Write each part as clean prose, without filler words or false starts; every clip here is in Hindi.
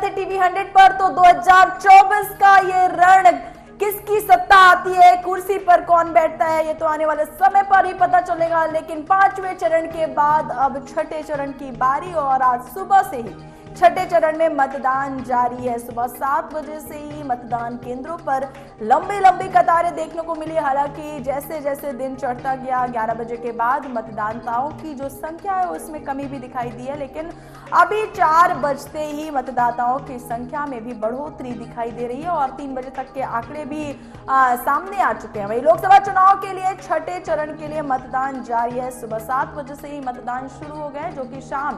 थे टीवी 100 पर, तो 2024 का ये रण, किसकी सत्ता आती है, कुर्सी पर कौन बैठता है, ये तो आने वाले समय पर ही पता चलेगा। लेकिन 5वें चरण के बाद अब छठे चरण की बारी, और आज सुबह से ही छठे चरण में मतदान जारी है। सुबह 7 बजे से ही मतदान केंद्रों पर लंबी लंबी कतारें देखने को मिली। हालांकि जैसे जैसे दिन चढ़ता गया, 11 बजे के बाद मतदाताओं की जो संख्या है उसमें कमी भी दिखाई दी है, लेकिन अभी 4 बजते ही मतदाताओं की संख्या में भी बढ़ोतरी दिखाई दे रही है और 3 बजे तक के आंकड़े भी सामने आ चुके हैं। वही लोकसभा चुनाव के लिए छठे चरण के लिए मतदान जारी है। सुबह 7 बजे से ही मतदान शुरू हो गए, जो कि शाम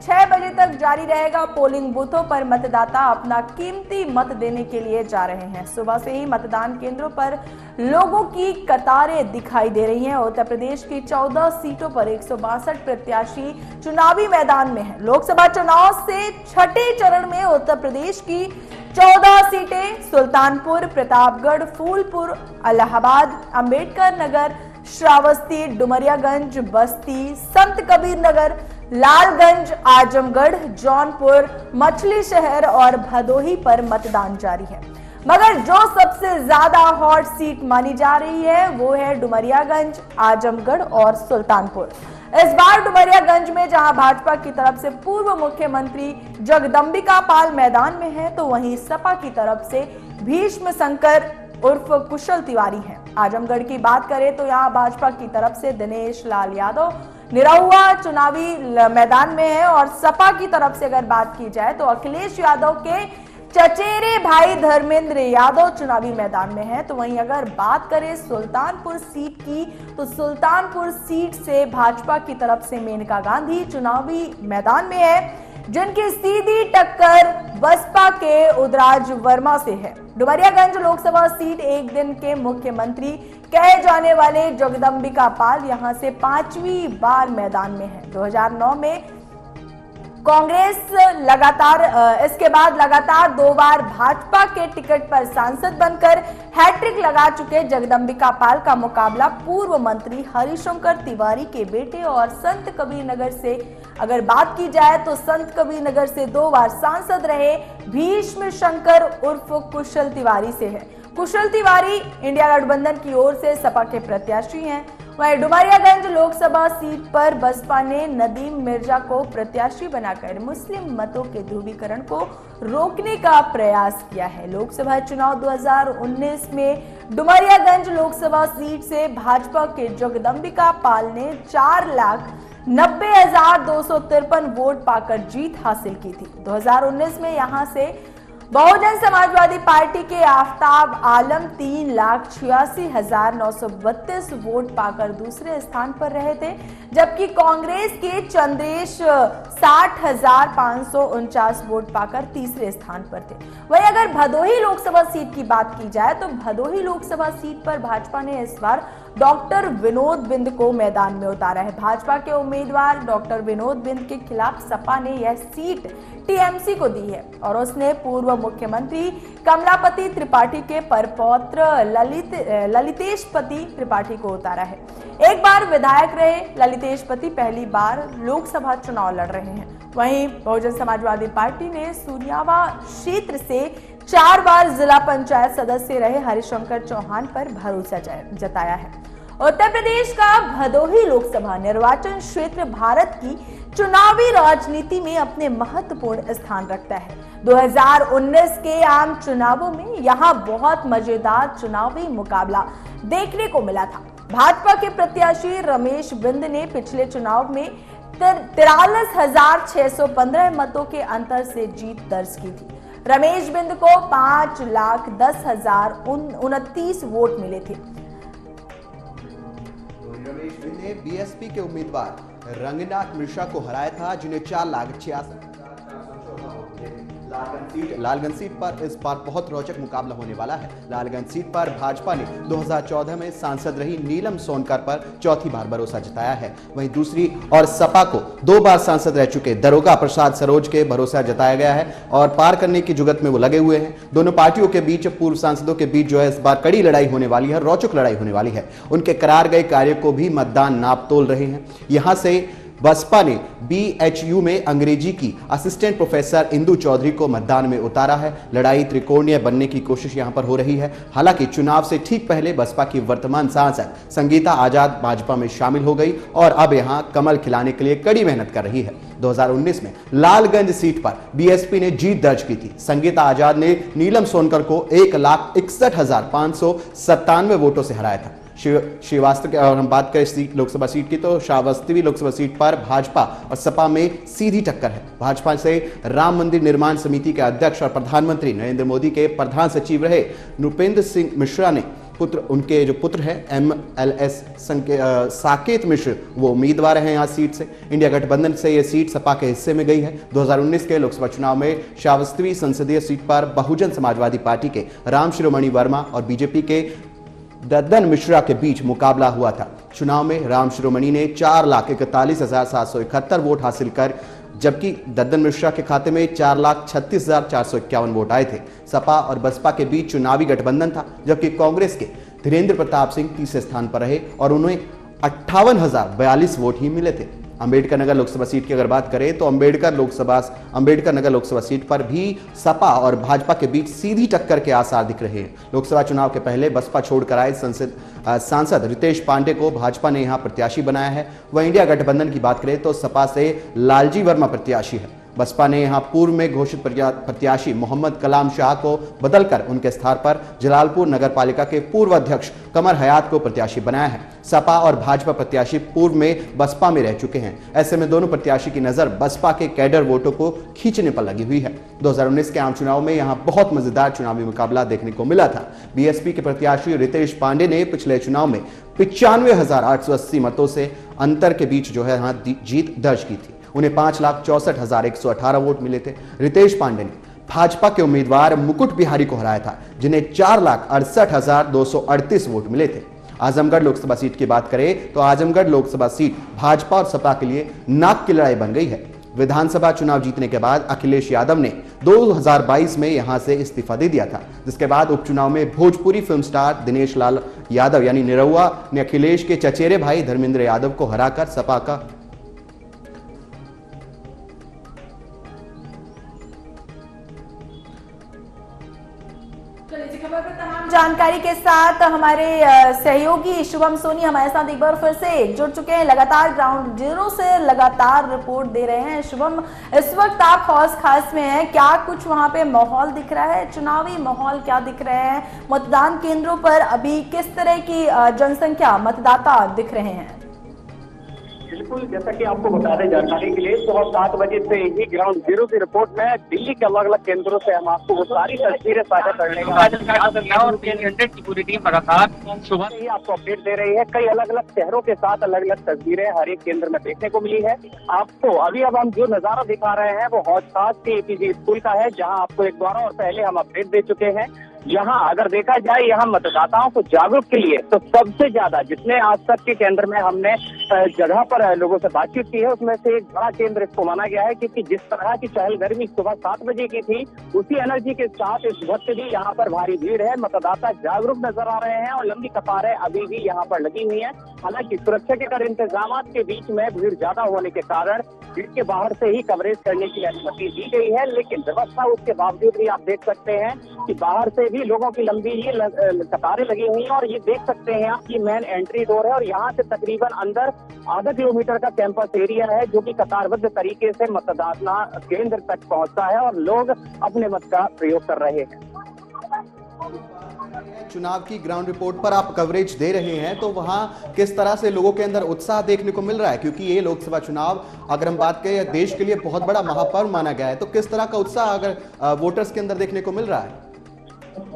6 बजे तक जारी रहेगा। पोलिंग बूथों पर मतदाता अपना कीमती मत देने के लिए जा रहे हैं। सुबह से ही मतदान केंद्रों पर लोगों की कतारें दिखाई दे रही हैं। उत्तर प्रदेश की 14 सीटों पर 162 प्रत्याशी चुनावी मैदान में हैं। लोकसभा चुनाव से छठे चरण में उत्तर प्रदेश की 14 सीटें सुल्तानपुर, प्रतापगढ़, फूलपुर, इलाहाबाद, अंबेडकर नगर, श्रावस्ती, डुमरियागंज, बस्ती, संत कबीर नगर, लालगंज, आजमगढ़, जौनपुर, मछली शहर और भदोही पर मतदान जारी है। मगर जो सबसे ज्यादा हॉट सीट मानी जा रही है वो है डुमरियागंज, आजमगढ़ और सुल्तानपुर। इस बार डुमरियागंज में जहां भाजपा की तरफ से पूर्व मुख्यमंत्री जगदंबिका पाल मैदान में है, तो वहीं सपा की तरफ से भीष्म शंकर उर्फ कुशल तिवारी हैं। आजमगढ़ की बात करें तो यहाँ भाजपा की तरफ से दिनेश लाल यादव निरहुआ चुनावी मैदान में है, और सपा की तरफ से अगर बात की जाए तो अखिलेश यादव के चचेरे भाई धर्मेंद्र यादव चुनावी मैदान में है। तो वहीं अगर बात करें सुल्तानपुर सीट की, तो सुल्तानपुर सीट से भाजपा की तरफ से मेनका गांधी चुनावी मैदान में है, जिनकी सीधी टक्कर बसपा के उदराज वर्मा से है। डुमरियागंज लोकसभा सीट एक दिन के मुख्यमंत्री कहे जाने वाले जगदंबिका पाल यहां से 5वीं बार मैदान में है। 2009 में कांग्रेस इसके बाद लगातार 2 बार भाजपा के टिकट पर सांसद बनकर हैट्रिक लगा चुके जगदंबिका पाल का मुकाबला पूर्व मंत्री हरिशंकर तिवारी के बेटे और संत कबीर नगर से अगर बात की जाए तो संत कबीर नगर से 2 बार सांसद रहे भीष्म शंकर उर्फ कुशल तिवारी से है। कुशल तिवारी इंडिया गठबंधन की ओर से सपा के प्रत्याशी हैं। वहीं डुमरियागंज लोकसभा सीट पर बसपा ने नदीम मिर्जा को प्रत्याशी बनाकर मुस्लिम मतों के ध्रुवीकरण को रोकने का प्रयास किया है। लोकसभा चुनाव 2019 में डुमरियागंज लोकसभा सीट से भाजपा के जगदंबिका पाल ने 4,90,253 वोट पाकर जीत हासिल की थी। 2019 में यहां से बहुजन समाजवादी पार्टी के आफ्ताब आलम 3,86,932 वोट पाकर दूसरे स्थान पर रहे थे, जबकि कांग्रेस के चंद्रेश 60,549 वोट पाकर तीसरे स्थान पर थे। वहीं अगर भदोही लोकसभा सीट की बात की जाए तो भदोही लोकसभा सीट पर भाजपा ने इस बार डॉक्टर विनोद बिंद को मैदान में उतारा है। भाजपा के उम्मीदवार डॉक्टर विनोद बिंद के खिलाफ सपा ने यह सीट टीएमसी को दी है और उसने पूर्व मुख्यमंत्री कमलापति त्रिपाठी के परपौत्र ललितेशपति त्रिपाठी को उतारा है। एक बार विधायक रहे ललितेशपति पहली बार लोकसभा चुनाव लड़ रहे हैं। वहीं बहुजन समाजवादी पार्टी ने सुनियावा क्षेत्र से 4 बार जिला पंचायत सदस्य रहे हरिशंकर चौहान पर भरोसा जताया है। उत्तर प्रदेश का भदोही लोकसभा निर्वाचन क्षेत्र भारत की चुनावी राजनीति में अपने महत्वपूर्ण स्थान रखता है। 2019 के आम चुनावों में यहां बहुत मजेदार चुनावी मुकाबला देखने को मिला था। भाजपा के प्रत्याशी रमेश बिंद ने पिछले चुनाव में 43,615 मतों के अंतर से जीत दर्ज की थी। रमेश बिंद को 5,10,029 वोट मिले थे। रमेश बिंद ने बीएसपी के उम्मीदवार रंगनाथ मिश्रा को हराया था, जिन्हें 4,66,414 लालगंज सीट पर इस बार बहुत रोचक मुकाबला होने वाला है। लालगंज सीट पर भाजपा ने 2014 में सांसद रही नीलम सोनकर पर चौथी बार भरोसा जताया है। वहीं दूसरी और सपा को 2 बार सांसद रह चुके दरोगा प्रसाद सरोज के भरोसा जताया गया है और पार करने की जुगत में वो लगे हुए हैं। दोनों पार्टियों के बीच, पूर्व सांसदों के बीच जो है इस बार कड़ी लड़ाई होने वाली है, रोचक लड़ाई होने वाली है। उनके करार गए कार्य को भी मतदान नाप तोल रहे हैं। यहां से बसपा ने BHU में अंग्रेजी की असिस्टेंट प्रोफेसर इंदु चौधरी को मतदान में उतारा है। लड़ाई त्रिकोणीय बनने की कोशिश यहां पर हो रही है। हालांकि चुनाव से ठीक पहले बसपा की वर्तमान सांसद संगीता आजाद भाजपा में शामिल हो गई और अब यहां कमल खिलाने के लिए कड़ी मेहनत कर रही है। 2019 में लालगंज सीट पर BSP ने जीत दर्ज की थी। संगीता आजाद ने नीलम सोनकर को 1,61,597 वोटों से हराया था। श्रीवास्तव की अगर हम बात करें लोकसभा सीट की, तो श्रावस्ती लोकसभा सीट पर भाजपा और सपा में सीधी टक्कर है। भाजपा से राम मंदिर निर्माण समिति के अध्यक्ष और प्रधानमंत्री नरेंद्र मोदी के प्रधान सचिव रहे नृपेंद्र सिंह मिश्रा ने उनके जो पुत्र है MLS साकेत मिश्र, वो उम्मीदवार हैं यहाँ सीट से। इंडिया गठबंधन से यह सीट सपा के हिस्से में गई है। 2019 के लोकसभा चुनाव में श्रावस्ती संसदीय सीट पर बहुजन समाजवादी पार्टी के राम शिरोमणि वर्मा और बीजेपी के दद्दन मिश्रा के बीच मुकाबला हुआ था। चुनाव में राम शिरोमणि ने 4,41,771 वोट हासिल कर, जबकि दद्दन मिश्रा के खाते में 4,36,451 वोट आए थे। सपा और बसपा के बीच चुनावी गठबंधन था, जबकि कांग्रेस के धीरेन्द्र प्रताप सिंह तीसरे स्थान पर रहे और उन्हें 58,042 वोट ही मिले थे। अंबेडकर नगर लोकसभा सीट की अगर बात करें तो अंबेडकर नगर लोकसभा सीट पर भी सपा और भाजपा के बीच सीधी टक्कर के आसार दिख रहे हैं। लोकसभा चुनाव के पहले बसपा छोड़कर आए सांसद रितेश पांडे को भाजपा ने यहां प्रत्याशी बनाया है। वह इंडिया गठबंधन की बात करें तो सपा से लालजी वर्मा प्रत्याशी है। बसपा ने यहां पूर्व में घोषित प्रत्याशी मोहम्मद कलाम शाह को बदलकर उनके स्थान पर जलालपुर नगरपालिका के पूर्व अध्यक्ष कमर हयात को प्रत्याशी बनाया है। सपा और भाजपा प्रत्याशी पूर्व में बसपा में रह चुके हैं। ऐसे में दोनों प्रत्याशी की नजर बसपा के कैडर वोटों को खींचने पर लगी हुई है। 2019 के आम चुनाव में यहां बहुत मजेदार चुनावी मुकाबला देखने को मिला था। BSP के प्रत्याशी रितेश पांडे ने पिछले चुनाव में 95,880 मतों से अंतर के बीच जो है यहां जीत दर्ज की थी। उन्हें 5,64,118 वोट मिले थे। रितेश पांडे ने भाजपा के उम्मीदवार मुकुट बिहारी को हराया था, जिन्हें 4,68,238 वोट मिले थे। आजमगढ़ लोकसभा सीट की बात करें तो आजमगढ़ लोकसभा सीट भाजपा और सपा के लिए नाक की लड़ाई बन गई है। विधानसभा चुनाव जीतने के बाद अखिलेश यादव ने 2022 में यहां से इस्तीफा दे दिया था, जिसके बाद उपचुनाव में भोजपुरी फिल्म स्टार दिनेश लाल यादव यानी निरहुआ ने अखिलेश के चचेरे भाई धर्मेंद्र यादव को हराकर सपा का जानकारी के साथ हमारे सहयोगी शुभम सोनी हमारे साथ एक बार फिर से जुड़ चुके हैं। लगातार ग्राउंड जीरो से लगातार रिपोर्ट दे रहे हैं। शुभम, इस वक्त आप हौस खास में हैं, क्या कुछ वहां पे माहौल दिख रहा है? चुनावी माहौल क्या दिख रहे हैं? मतदान केंद्रों पर अभी किस तरह की जनसंख्या मतदाता दिख रहे हैं? बिल्कुल, जैसा कि आपको बता दें जानकारी के लिए, सुबह 7 बजे से ही ग्राउंड जीरो की रिपोर्ट में दिल्ली के अलग अलग केंद्रों से हम आपको वो सारी तस्वीरें साझा करने का और 3 घंटे की पूरी टीम लगातार सुबह से ही आपको अपडेट दे रही है। कई अलग अलग शहरों के साथ अलग अलग तस्वीरें हर एक केंद्र में देखने को मिली है आपको। अब हम जो नजारा दिखा रहे हैं वो हौज खास के APJ स्कूल का है, जहाँ आपको एक बार और पहले हम अपडेट दे चुके हैं। यहाँ अगर देखा जाए यहाँ मतदाताओं को जागरूक के लिए तो सबसे ज्यादा जितने आज तक के केंद्र में हमने जगह पर लोगों से बातचीत की है, उसमें से एक बड़ा केंद्र इसको माना गया है, क्योंकि जिस तरह की चहलगर्मी सुबह 7 बजे की थी, उसी एनर्जी के साथ इस वक्त भी यहाँ पर भारी भीड़ है। मतदाता जागरूक नजर आ रहे हैं और लंबी कतारें अभी भी यहाँ पर लगी हुई है। हालांकि सुरक्षा के कर इंतजाम के बीच में भीड़ ज्यादा होने के कारण भीड़ के बाहर से ही कवरेज करने की अनुमति दी गई है, लेकिन व्यवस्था उसके बावजूद भी आप देख सकते हैं कि बाहर से भी लोगों की लंबी ये कतारें लगी हुई हैं। और ये देख सकते हैं आप कि मेन एंट्री डोर है और यहाँ से तकरीबन अंदर आधा किलोमीटर का कैंपस एरिया है, जो कि कतारबद्ध तरीके से मतदान केंद्र तक पहुंचता है और लोग अपने मत का प्रयोग कर रहे हैं। चुनाव की ग्राउंड रिपोर्ट पर आप कवरेज दे रहे हैं, तो वहां किस तरह से लोगों के अंदर उत्साह देखने को मिल रहा है? क्योंकि ये लोकसभा चुनाव अगर हम बात करें देश के लिए बहुत बड़ा महापर्व माना गया है, तो किस तरह का उत्साह अगर वोटर्स के अंदर देखने को मिल रहा है?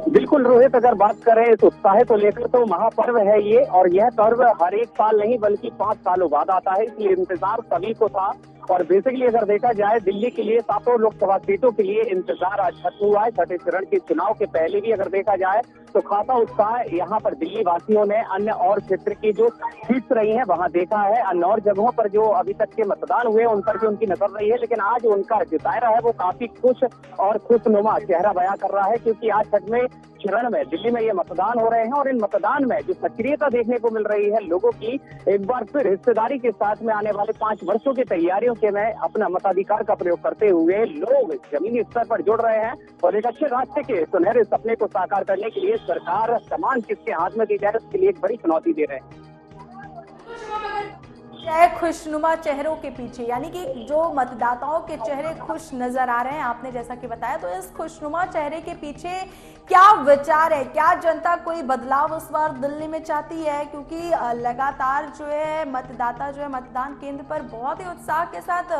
बिल्कुल रोहित, अगर बात करें इस उत्साह को लेकर तो महापर्व है ये, और यह पर्व हर एक साल नहीं बल्कि 5 सालों बाद आता है, इसलिए इंतजार सभी को था। और बेसिकली अगर देखा जाए दिल्ली के लिए 7 लोकसभा सीटों के लिए इंतजार आज खत्म हुआ है। छठे चरण के चुनाव के पहले भी अगर देखा जाए तो खासा उत्साह यहाँ पर दिल्ली वासियों ने अन्य और क्षेत्र की जो सीट्स रही हैं वहां देखा है। अन्य और जगहों पर जो अभी तक के मतदान हुए उन पर भी उनकी नजर रही है, लेकिन आज उनका जो दायरा है वो काफी खुश और खुशनुमा चेहरा बयां कर रहा है, क्योंकि आज छठ में चरण में दिल्ली में ये मतदान हो रहे हैं और इन मतदान में जो सक्रियता देखने को मिल रही है लोगों की, एक बार फिर हिस्सेदारी के साथ में आने वाले 5 वर्षों की तैयारियों के में अपना मताधिकार का प्रयोग करते हुए लोग जमीनी स्तर पर जुड़ रहे हैं और एक अच्छे रास्ते के सुनहरे सपने को साकार करने के लिए सरकार कमान किसके हाथ में दी जाए उसके लिए एक बड़ी चुनौती दे रहे हैं। खुशनुमा चेहरों के पीछे, यानी कि जो मतदाताओं के चेहरे खुश नजर आ रहे हैं, आपने जैसा कि बताया, तो इस खुशनुमा चेहरे के पीछे क्या विचार है? क्या जनता कोई बदलाव उस बार दिल्ली में चाहती है? क्योंकि लगातार जो है मतदाता जो है मतदान केंद्र पर बहुत ही उत्साह के साथ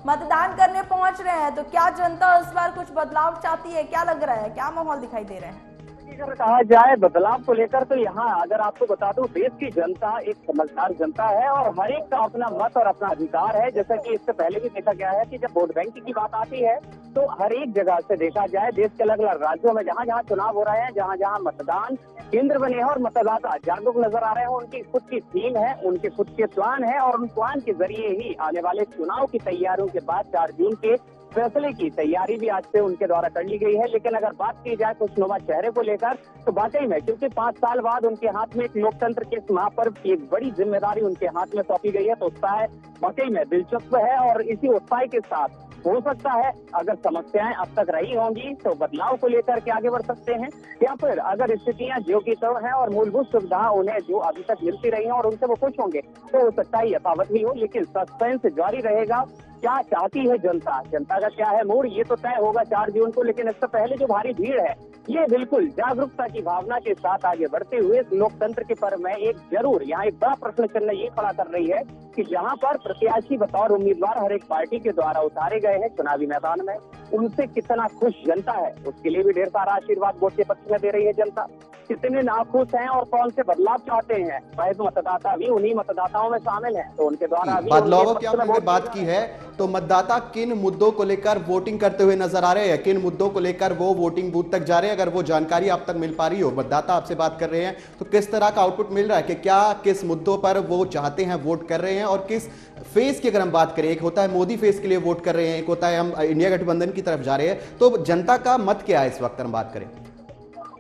मतदान करने पहुंच रहे हैं, तो क्या जनता इस बार कुछ बदलाव चाहती है? क्या लग रहा है, क्या माहौल दिखाई दे रहे हैं? अगर कहा जाए बदलाव को लेकर तो यहाँ अगर आपको बता दूं, देश की जनता एक समझदार जनता है और हर एक का अपना मत और अपना अधिकार है। जैसा कि इससे पहले भी देखा गया है कि जब वोट बैंक की बात आती है तो हर एक जगह से देखा जाए देश के अलग अलग राज्यों में जहाँ जहाँ चुनाव हो रहे हैं, जहाँ जहाँ मतदान केंद्र बने हैं और मतदाता जागरूक नजर आ रहे हैं, उनकी खुद की थीम है, उनके खुद के प्लान है और उन प्लान के जरिए ही आने वाले चुनाव की तैयारियों के बाद 4 जून के फैसले की तैयारी भी आज से उनके द्वारा कर ली गई है। लेकिन अगर बात की जाए खुशनुमा चेहरे को लेकर तो वाकई में, क्योंकि 5 साल बाद उनके हाथ में एक लोकतंत्र के समाप्त पर एक बड़ी जिम्मेदारी उनके हाथ में सौंपी गई है, तो उत्साह वाकई में दिलचस्प है और इसी उत्साह के साथ हो सकता है अगर समस्याएं अब तक रही होंगी तो बदलाव को लेकर के आगे बढ़ सकते हैं, या फिर अगर स्थितियां जो की तो हैं और मूलभूत सुविधाएं उन्हें जो अभी तक मिलती रही हैं और उनसे वो खुश होंगे, तो हो सकता है यथावत ही हो। लेकिन सस्पेंस जारी रहेगा, क्या चाहती है जनता, जनता का क्या है मूड, ये तो तय होगा 4 जून को। लेकिन इससे पहले जो भारी भीड़ है ये बिल्कुल जागरूकता की भावना के साथ आगे बढ़ते हुए लोकतंत्र के पर में एक जरूर यहाँ एक बड़ा प्रश्न चिन्ह ये खड़ा कर रही है कि जहाँ पर प्रत्याशी बतौर उम्मीदवार हर एक पार्टी के द्वारा उतारे गए हैं चुनावी मैदान में, उनसे कितना खुश जनता है, उसके लिए भी ढेर सारा आशीर्वाद वोट के पक्ष में दे रही है जनता। कितने नाखुश हैं और कौन से बदलाव चाहते हैं, वैध मतदाता भी उन्हीं मतदाताओं में शामिल हैं, तो उनके द्वारा बदलावों की आपने बात की है तो मतदाता किन मुद्दों को लेकर वोटिंग करते हुए नजर आ रहे हैं, किन मुद्दों को लेकर वो वोटिंग बूथ तक जा रहे हैं? अगर वो जानकारी आप तक मिल पा रही हो, मतदाता आपसे बात कर रहे हैं तो किस तरह का आउटपुट मिल रहा है कि क्या किस मुद्दों पर वो चाहते हैं वोट कर रहे हैं और किस फेस की अगर हम बात करें, एक होता है मोदी फेस के लिए वोट कर रहे हैं, एक होता है हम इंडिया गठबंधन की तरफ जा रहे हैं, तो जनता का मत क्या है इस वक्त हम बात करें?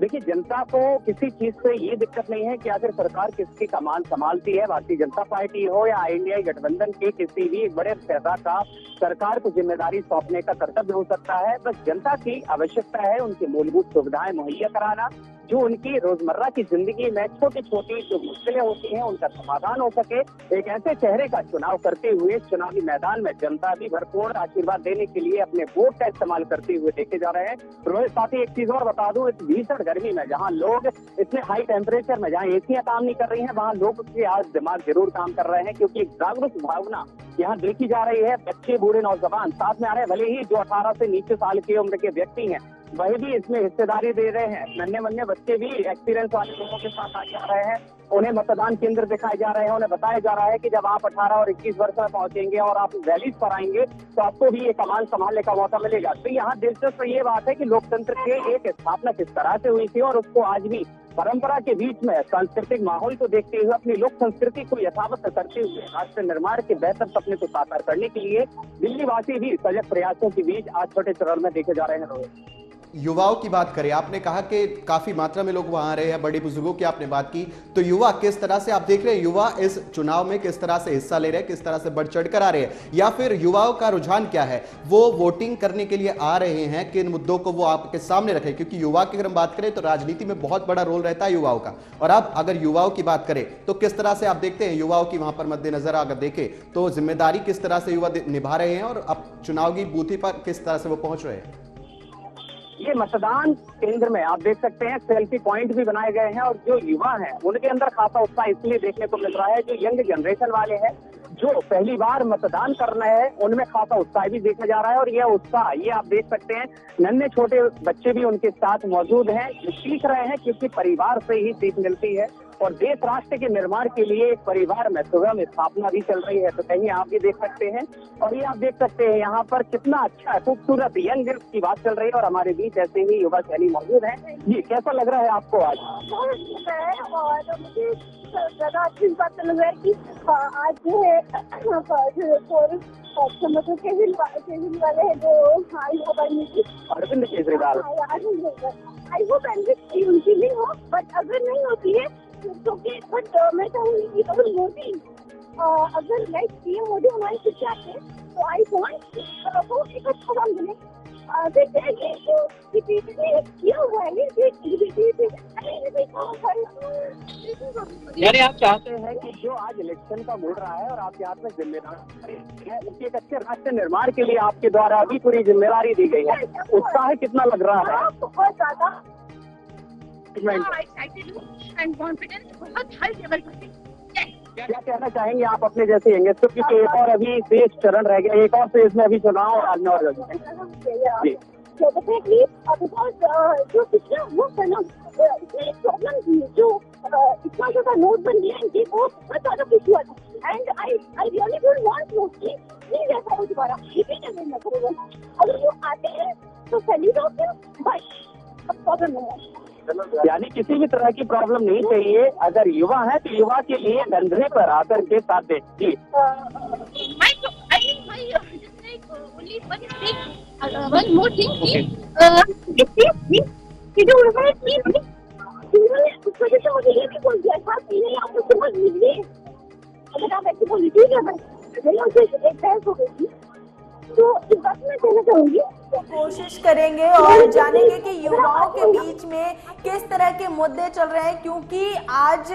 देखिए, जनता को किसी चीज से ये दिक्कत नहीं है कि आखिर सरकार किसकी कमान संभालती है, भारतीय जनता पार्टी हो या इंडिया गठबंधन के किसी भी बड़े पैदा का सरकार को जिम्मेदारी सौंपने का कर्तव्य हो सकता है। बस जनता की आवश्यकता है उनकी मूलभूत सुविधाएं मुहैया कराना, जो उनकी रोजमर्रा की जिंदगी में छोटी छोटी जो मुश्किलें होती हैं उनका समाधान हो सके। एक ऐसे चेहरे का चुनाव करते हुए चुनावी मैदान में जनता भी भरपूर आशीर्वाद देने के लिए अपने वोट का इस्तेमाल करते हुए देखे जा रहे हैं। रोहित, साथ ही एक चीज और बता दूं, इस भीषण गर्मी में जहां लोग इतने हाई टेम्परेचर में जहां एसियां काम नहीं कर रही हैं, वहां लोग के आज दिमाग जरूर काम कर रहे हैं, क्योंकि एक जागरूक भावना यहाँ देखी जा रही है। बच्चे, बूढ़े, नौजवान साथ में आ रहे हैं, भले ही जो 18 से नीचे साल की उम्र के व्यक्ति हैं वही भी इसमें हिस्सेदारी दे रहे हैं। नन्हे मुन्ने बच्चे भी एक्सपीरियंस वाले लोगों के साथ आगे आ रहे हैं, उन्हें मतदान केंद्र दिखाए जा रहे हैं, उन्हें बताया जा रहा है कि जब आप 18 और 21 वर्ष में पहुंचेंगे और आप रैलीज पर आएंगे तो आपको भी ये कमान संभालने का मौका मिलेगा। तो यहाँ दिलचस्प ये बात है कि लोकतंत्र के एक स्थापना किस तरह से हुई थी और उसको आज भी परंपरा के बीच में सांस्कृतिक माहौल को देखते हुए अपनी लोक संस्कृति को यथावत करते हुए राष्ट्र निर्माण के बेहतर सपने को साकार करने के लिए दिल्ली वासी भी सजग प्रयासों के बीच आज छोटे चरण में देखे जा रहे हैं। रोहित, युवाओं की बात करें, आपने कहा कि काफी मात्रा में लोग वहां आ रहे हैं, बड़े बुजुर्गों की आपने बात की, तो युवा किस तरह से आप देख रहे हैं, युवा इस चुनाव में किस तरह से हिस्सा ले रहे हैं, किस तरह से बढ़ चढ़ कर आ रहे हैं, या फिर युवाओं का रुझान क्या है, वो वोटिंग करने के लिए आ रहे हैं, किन मुद्दों को वो आपके सामने रखें? क्योंकि युवा की अगर हम बात करें तो राजनीति में बहुत बड़ा रोल रहता है युवाओं का, और अब अगर युवाओं की बात करें तो किस तरह से आप देखते हैं युवाओं की वहां पर मद्देनजर अगर देखें तो जिम्मेदारी किस तरह से युवा निभा रहे हैं और अब चुनाव की बूथी पर किस तरह से वो पहुंच रहे हैं? ये मतदान केंद्र में आप देख सकते हैं सेल्फी पॉइंट भी बनाए गए हैं और जो युवा हैं उनके अंदर खासा उत्साह इसलिए देखने को मिल रहा है, जो यंग जनरेशन वाले हैं जो पहली बार मतदान कर रहे हैं उनमें खासा उत्साह भी देखा जा रहा है। और यह उत्साह ये आप देख सकते हैं, नन्हे छोटे बच्चे भी उनके साथ मौजूद हैं, जो सीख रहे हैं, क्योंकि परिवार से ही सीख मिलती है और देश राष्ट्र के निर्माण के लिए एक परिवार में सुगम स्थापना भी चल रही है, तो कहीं आप भी देख सकते हैं। और ये आप देख सकते हैं यहाँ पर कितना अच्छा खूबसूरत यंग गर्ल्स की बात चल रही है और हमारे बीच ऐसे ही युवा शैली मौजूद है। जी, कैसा लग रहा है आपको आज? बहुत है और मुझे ज्यादा अच्छी बात लग रहा है कि आज जो है अच्छा मतलब केजरीवाल वाले हैं जो आई वो बनने की अरविंद केजरीवाल। आई वो बनने उनकी नहीं हो, बट अगर नहीं होती है तो बट मैं चाहूंगी कि अगर मोदी अगर लाइक पीएम मोदी हमारे कुछ चाहते हैं तो आई वॉन्ट वो एक अच्छा काम मिले। यानी आप चाहते हैं कि जो आज इलेक्शन का मुड़ रहा है और आपके हाथ में जिम्मेदारी है, उसके एक अच्छे राष्ट्र निर्माण के लिए आपके द्वारा अभी पूरी जिम्मेदारी दी गई है, उत्साह कितना लग रहा है? बहुत ज्यादा एंड कॉन्फिडेंस बहुत हाई लेवल पर। क्या कहना चाहेंगे आप अपने जैसे यंगस्टर, क्योंकि एक और अभी शेष चरण रह गया, एक और फेज में अभी चुनाव आने और जी डेफिनेटली बिकॉज जो पिछला वो है ना प्रॉब्लम थी जो इतना ज्यादा नोटबंदी है वो बहुत ज्यादा कुछ हुआ था and I really don't want to please ऐसा हो दोबारा रिपीट अगेन ना करो। अगर वो आते हैं तो salute of them but problem नहीं है। यानी किसी भी तरह की प्रॉब्लम नहीं चाहिए, अगर युवा है तो युवा के लिए कंधे पर आकर के साथ दे। जी one more thing, उस वजह से मुझे ये भी बोल दिया था कि नहीं आप मुझसे मत मिलिए, अगर आप ऐसी बोली ठीक है मैं उनसे एक बहस हो गई थी, तो इस बात में कहना चाहूंगी कोशिश करेंगे और जानेंगे कि युवाओं के बीच में किस तरह के मुद्दे चल रहे हैं, क्योंकि आज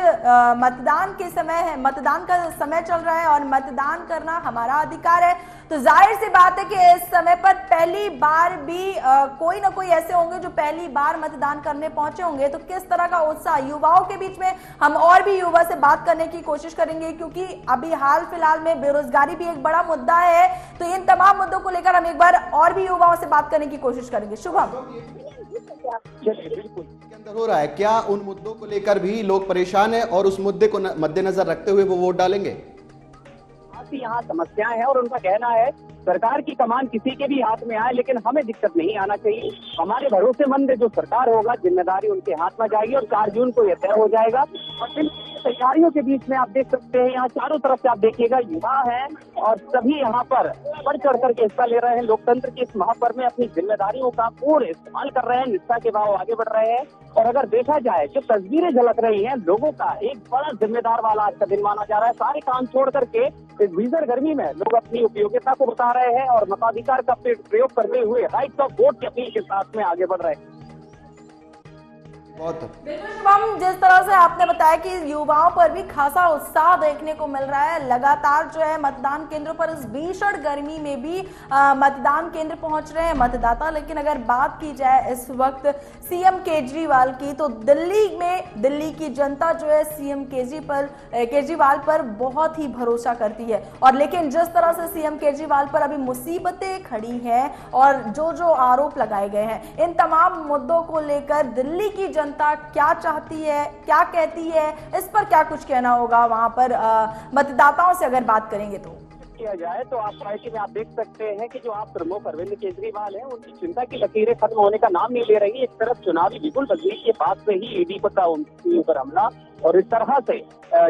मतदान के समय है, मतदान का समय चल रहा है और मतदान करना हमारा अधिकार है। तो जाहिर सी बात है कि इस समय पर पहली बार भी कोई ना कोई ऐसे होंगे जो पहली बार मतदान करने पहुंचे होंगे। तो किस तरह का उत्साह युवाओं के बीच में, हम और भी युवा से बात करने की कोशिश करेंगे, क्योंकि अभी हाल फिलहाल में बेरोजगारी भी एक बड़ा मुद्दा है। तो इन तमाम मुद्दों को लेकर हम एक बार और भी युवाओं से बात करने की कोशिश करेंगे। शुभम, के अंदर हो रहा है क्या, उन मुद्दों को लेकर भी लोग परेशान हैं और उस मुद्दे को मद्देनजर रखते हुए वो वोट डालेंगे? यहाँ समस्याएं हैं और उनका कहना है सरकार की कमान किसी के भी हाथ में आए लेकिन हमें दिक्कत नहीं आना चाहिए। हमारे भरोसेमंद जो सरकार होगा जिम्मेदारी उनके हाथ में जाएगी और 4 जून को यह तय हो जाएगा। और इन तैयारियों के बीच में आप देख सकते हैं यहाँ चारों तरफ से आप देखिएगा युवा है और सभी यहाँ पर बढ़ चढ़ करके हिस्सा ले रहे हैं। लोकतंत्र के इस महापर्व में अपनी जिम्मेदारियों का पूर्ण इस्तेमाल कर रहे हैं, निष्ठा के भाव आगे बढ़ रहे हैं। और अगर देखा जाए जो तस्वीरें झलक रही हैं लोगों का एक बड़ा जिम्मेदार वाला आज का दिन माना जा रहा है। सारे काम छोड़ करके इस भीषण गर्मी में लोग अपनी उपयोगिता को बता रहे हैं और मताधिकार का प्रयोग करते हुए राइट ऑफ वोट की अपील के साथ में आगे बढ़ रहे हैं। बिल्कुल शुभम, जिस तरह से आपने बताया कि युवाओं पर भी खासा उत्साह देखने को मिल रहा है, लगातार जो है मतदान केंद्रों पर इस भीषण गर्मी में भी मतदान केंद्र पहुंच रहे हैं मतदाता। लेकिन अगर बात की जाए इस वक्त सीएम केजरीवाल की, तो दिल्ली में दिल्ली की जनता जो है सीएम केजरीवाल पर बहुत ही भरोसा करती है। और लेकिन जिस तरह से सीएम केजरीवाल पर अभी मुसीबतें खड़ी हैं और जो आरोप लगाए गए हैं, इन तमाम मुद्दों को लेकर दिल्ली की जनता क्या चाहती है, क्या कहती है, इस पर क्या कुछ कहना होगा वहां पर मतदाताओं से अगर बात करेंगे तो किया जाए तो आप पार्टी में आप देख सकते हैं कि जो आप प्रमुख अरविंद केजरीवाल हैं उनकी चिंता की लकीरें खत्म होने का नाम नहीं ले रही। एक तरफ चुनावी विपुल बजरी के बाद से ही ईडी पर था उनके ऊपर हमला और इस तरह से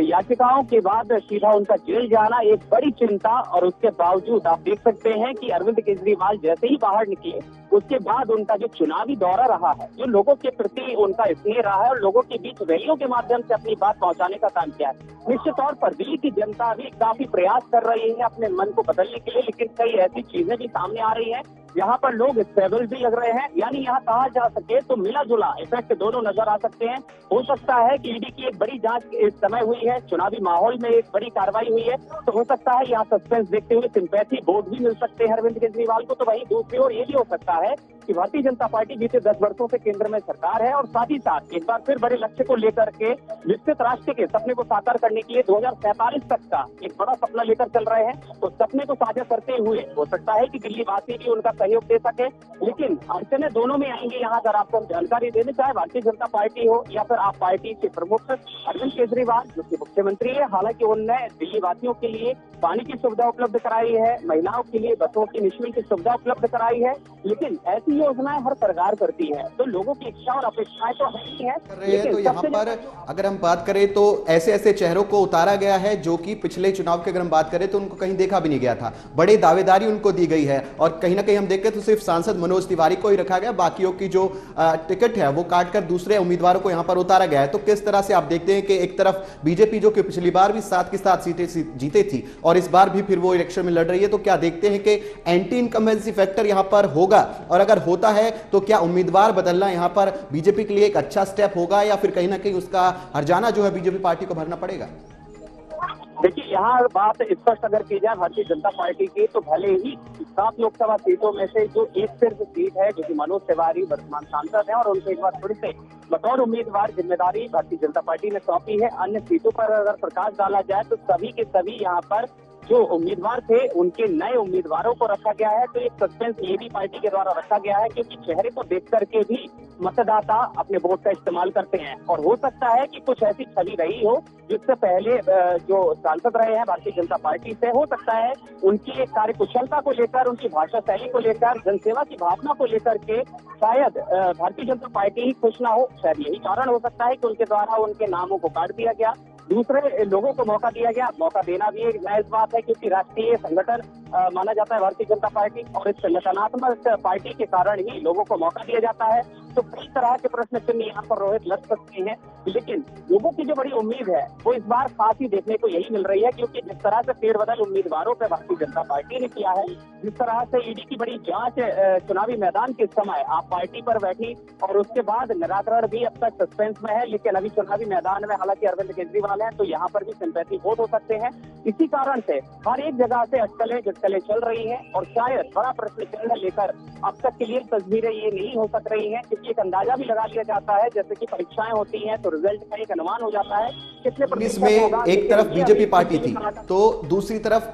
याचिकाओं के बाद सीधा उनका जेल जाना एक बड़ी चिंता। और उसके बावजूद आप देख सकते हैं कि अरविंद केजरीवाल जैसे ही बाहर निकले उसके बाद उनका जो चुनावी दौरा रहा है, जो लोगों के प्रति उनका स्नेह रहा है और लोगों के बीच रैलियों के माध्यम से अपनी बात पहुंचाने का काम किया है। निश्चित तौर पर दिल्ली की जनता भी काफी प्रयास कर रही है अपने मन को बदलने के लिए, लेकिन कई ऐसी चीजें भी सामने आ रही है यहाँ पर लोग स्टेबल भी लग रहे हैं। यानी यहाँ कहा जा सके तो मिला जुला इफेक्ट दोनों नजर आ सकते हैं। हो सकता है कि ईडी की एक बड़ी जांच इस समय हुई है, चुनावी माहौल में एक बड़ी कार्रवाई हुई है, तो हो सकता है यहाँ सस्पेंस देखते हुए सिंपैथी वोट भी मिल सकते हैं अरविंद केजरीवाल को। तो वहीं दूसरी ओर ये भी हो सकता है कि भारतीय जनता पार्टी बीते 10 वर्षों से केंद्र में सरकार है और साथ ही साथ एक बार फिर बड़े लक्ष्य को लेकर के विकसित राष्ट्र के सपने को साकार करने के लिए 2047 तक का एक बड़ा सपना लेकर चल रहे हैं। तो सपने को साझा करते हुए हो सकता है कि दिल्ली वासी भी उनका सहयोग दे सके, लेकिन अड़चने दोनों में आएंगे। यहाँ अगर आपको हम जानकारी देने चाहे भारतीय जनता पार्टी हो या फिर आप पार्टी के प्रमुख अरविंद केजरीवाल जो कि मुख्यमंत्री है, हालांकि उन्होंने दिल्ली वासियों के लिए पानी की सुविधा उपलब्ध कराई है, महिलाओं के लिए बसों की निःशुल्क सुविधा उपलब्ध कराई है, लेकिन ऐसी योजनाएं हर सरकार करती है, तो लोगों की इच्छा और अपेक्षाएं तो है ही है। कर रहे हैं। तो यहाँ पर अगर हम बात करें तो ऐसे ऐसे चेहरों को उतारा गया है जो कि पिछले चुनाव के अगर हम बात करें तो उनको कहीं देखा भी नहीं गया था, बड़े दावेदारी उनको दी गई है और कहीं ना कहीं हम देखें तो सिर्फ सांसद मनोज तिवारी को ही रखा गया, बाकियों की जो टिकट है वो काटकर दूसरे उम्मीदवारों को यहाँ पर उतारा गया है। तो किस तरह से आप देखते हैं कि एक तरफ बीजेपी जो कि पिछली बार भी 7 की 7 सीटें जीते थी और इस बार भी फिर वो इलेक्शन में लड़ रही है, तो क्या देखते हैं कि एंटी इनकम्बेंसी फैक्टर यहाँ पर होगा और अगर होता है तो क्या उम्मीदवार बदलना यहाँ पर बीजेपी के लिए एक अच्छा स्टेप होगा या फिर कहीं ना कहीं उसका हर्जाना जो है बीजेपी पार्टी को भरना पड़ेगा? देखिए, यहाँ बात स्पष्ट अगर की जाए भारतीय जनता पार्टी की, तो भले ही 7 लोकसभा सीटों में से जो एक सिर्फ सीट है जो कि मनोज तिवारी वर्तमान सांसद है और उनको एक बार फिर से बतौर उम्मीदवार जिम्मेदारी भारतीय जनता पार्टी ने सौंपी है, अन्य सीटों पर अगर प्रकाश डाला जाए तो सभी के सभी यहाँ पर जो उम्मीदवार थे उनके नए उम्मीदवारों को रखा गया है। तो एक सस्पेंस ये भी पार्टी के द्वारा रखा गया है क्योंकि चेहरे को देख करके भी मतदाता अपने वोट का इस्तेमाल करते हैं और हो सकता है कि कुछ ऐसी छवि रही हो जिससे पहले जो सांसद रहे हैं भारतीय जनता पार्टी से, हो सकता है उनकी एक कार्यकुशलता को लेकर, उनकी भाषा शैली को लेकर, जनसेवा की भावना को लेकर के शायद भारतीय जनता पार्टी ही खुश ना हो। शायद यही कारण हो सकता है कि उनके द्वारा उनके नामों को काट दिया गया, दूसरे लोगों को मौका दिया गया। मौका देना भी एक जायज बात है क्योंकि राष्ट्रीय संगठन माना जाता है भारतीय जनता पार्टी और इस संगठनात्मक पार्टी के कारण ही लोगों को मौका दिया जाता है। तो कई तरह के प्रश्न चिन्ह यहाँ पर रोहित लग सकते हैं, लेकिन लोगों की जो बड़ी उम्मीद है वो इस बार खास ही देखने को यही मिल रही है क्योंकि जिस तरह से फेरबदल उम्मीदवारों पर भारतीय जनता पार्टी ने किया है, जिस तरह से ईडी की बड़ी जांच चुनावी मैदान के समय आप पार्टी पर बैठी और उसके बाद निराकरण भी अब तक सस्पेंस में है, लेकिन अभी चुनावी मैदान में हालांकि अरविंद केजरीवाल है तो यहाँ पर भी सिंपैथी वोट हो सकते हैं। इसी कारण से हर एक जगह से अटकलें झटकलें चल रही हैं और शायद बड़ा प्रश्न चिन्ह लेकर अब तक के लिए तस्वीरें ये नहीं हो सक रही हैं क्योंकि एक अंदाजा भी लगा लिया जाता है, जैसे कि परीक्षाएं होती हैं तो रिजल्ट का एक अनुमान हो जाता है कितने प्रतिशत होगा। एक तरफ बीजेपी पार्टी थी तो दूसरी तरफ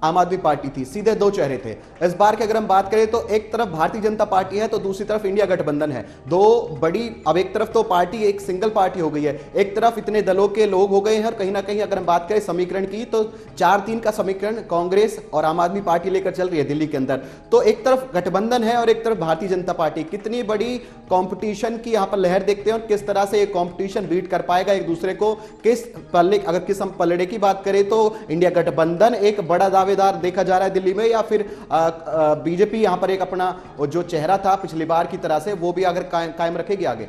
आम आदमी पार्टी थी, सीधे दो चेहरे थे। इस बार की अगर हम बात करें तो एक तरफ भारतीय जनता पार्टी है तो दूसरी तरफ इंडिया गठबंधन है, दो बड़ी, अब एक तरफ तो पार्टी एक सिंगल पार्टी हो गई है, एक तरफ इतने दलों के लोग हो गए हैं और कहीं ना कहीं अगर हम बात करें समीकरण की तो 4-3 का समीकरण कांग्रेस और आम आदमी पार्टी लेकर चल रही है दिल्ली के अंदर। तो एक तरफ गठबंधन है और एक तरफ भारतीय जनता पार्टी, कितनी बड़ी कॉम्पिटिशन की यहाँ पर लहर देखते हैं और किस तरह से ये कॉम्पिटिशन बीट कर पाएगा एक दूसरे को, किस पल्ले, अगर किस हम पलड़े की बात करें तो इंडिया गठबंधन एक बड़ा दावेदार देखा जा रहा है दिल्ली में या फिर बीजेपी यहां पर एक अपना जो चेहरा था पिछली बार की तरह से वो भी अगर कायम रखेगी आगे?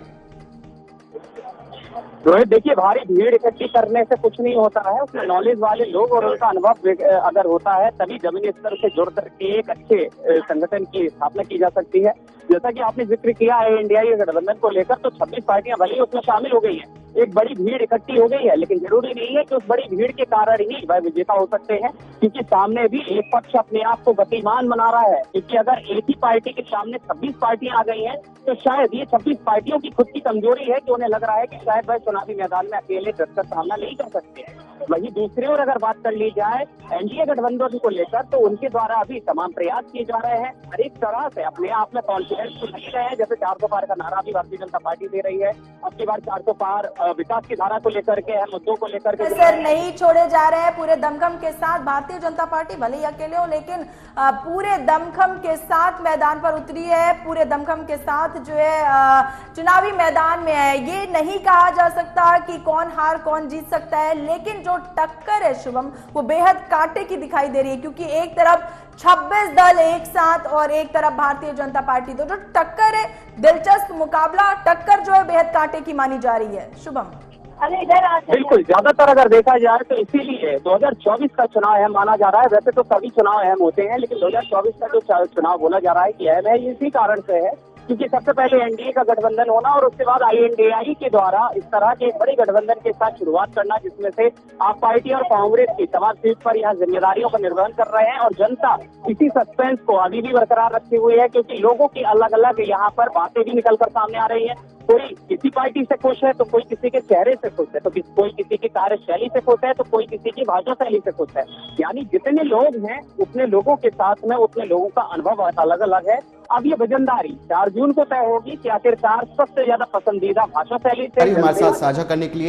रोहित, देखिए, भारी भीड़ इकट्ठी करने से कुछ नहीं होता है, उसमें नॉलेज वाले लोग और उनका अनुभव अगर होता है तभी जमीनी स्तर से जुड़ करके एक अच्छे संगठन की स्थापना की जा सकती है। जैसा कि आपने जिक्र किया है इंडिया गठबंधन को लेकर, तो 26 पार्टियां भले उसमें शामिल हो गई हैं, एक बड़ी भीड़ इकट्ठी हो गई है, लेकिन जरूरी नहीं है कि उस बड़ी भीड़ के कारण ही वह विजेता हो सकते हैं क्योंकि सामने भी एक पक्ष अपने आप को गतिमान बना रहा है। क्योंकि अगर एक ही पार्टी के सामने 26 पार्टियां आ गई हैं तो शायद ये 26 पार्टियों की खुद की कमजोरी है कि उन्हें लग रहा है कि शायद वह चुनावी मैदान में अकेले डटकर सामना नहीं कर सकते हैं। वहीं दूसरी ओर अगर बात कर ली जाए एनडीए गठबंधन को लेकर तो उनके द्वारा अभी तमाम प्रयास किए जा रहे हैं, हर एक तरह से अपने आप में कॉन्फिडेंस तो नहीं रहे हैं। जैसे 400 पार का नारा भी भारतीय जनता पार्टी दे रही है, अब की बार 400 पार विकास की धारा को लेकर के, मुद्दों को लेकर के सर नहीं छोड़े जा रहे हैं पूरे दमखम के साथ। भारतीय जनता पार्टी भले ही अकेले हो लेकिन पूरे दमखम के साथ मैदान पर उतरी है, पूरे दमखम के साथ जो है चुनावी मैदान में है। ये नहीं कहा जा सकता कि कौन हार कौन जीत सकता है, लेकिन जो टक्कर है शुभम वो बेहद कांटे की दिखाई दे रही है क्योंकि एक तरफ 26 दल एक साथ और एक तरफ भारतीय जनता पार्टी, तो जो टक्कर है दिलचस्प मुकाबला, टक्कर जो है बेहद कांटे की मानी जा रही है। शुभम, बिल्कुल, ज्यादातर अगर देखा जाए तो इसीलिए 2024 का चुनाव अहम माना जा रहा है। वैसे तो सभी चुनाव अहम होते हैं लेकिन 2024 का जो चुनाव बोला जा रहा है कि अहम है, इसी कारण से है क्योंकि सबसे पहले एनडीए का गठबंधन होना और उसके बाद आईएनडीआई के द्वारा इस तरह के एक बड़े गठबंधन के साथ शुरुआत करना जिसमें से आप पार्टी और कांग्रेस की तमाम सीट पर यहाँ जिम्मेदारियों का निर्वहन कर रहे हैं और जनता इसी सस्पेंस को अभी भी बरकरार रखी हुई है क्योंकि लोगों की अलग अलग यहाँ पर बातें भी निकलकर सामने आ रही है। कोई किसी पार्टी से खुश है तो कोई किसी के चेहरे से खुश है, तो कोई किसी की कार्यशैली से खुश है तो कोई किसी की भाषा शैली से खुश है। यानी जितने लोग हैं उतने लोगों के साथ में उतने लोगों का अनुभव अलग अलग है। अब ये वजनदारी 4 जून को तय होगी कि आखिरकार सबसे ज्यादा पसंदीदा भाषा शैली से हमारे साथ साझा करने के लिए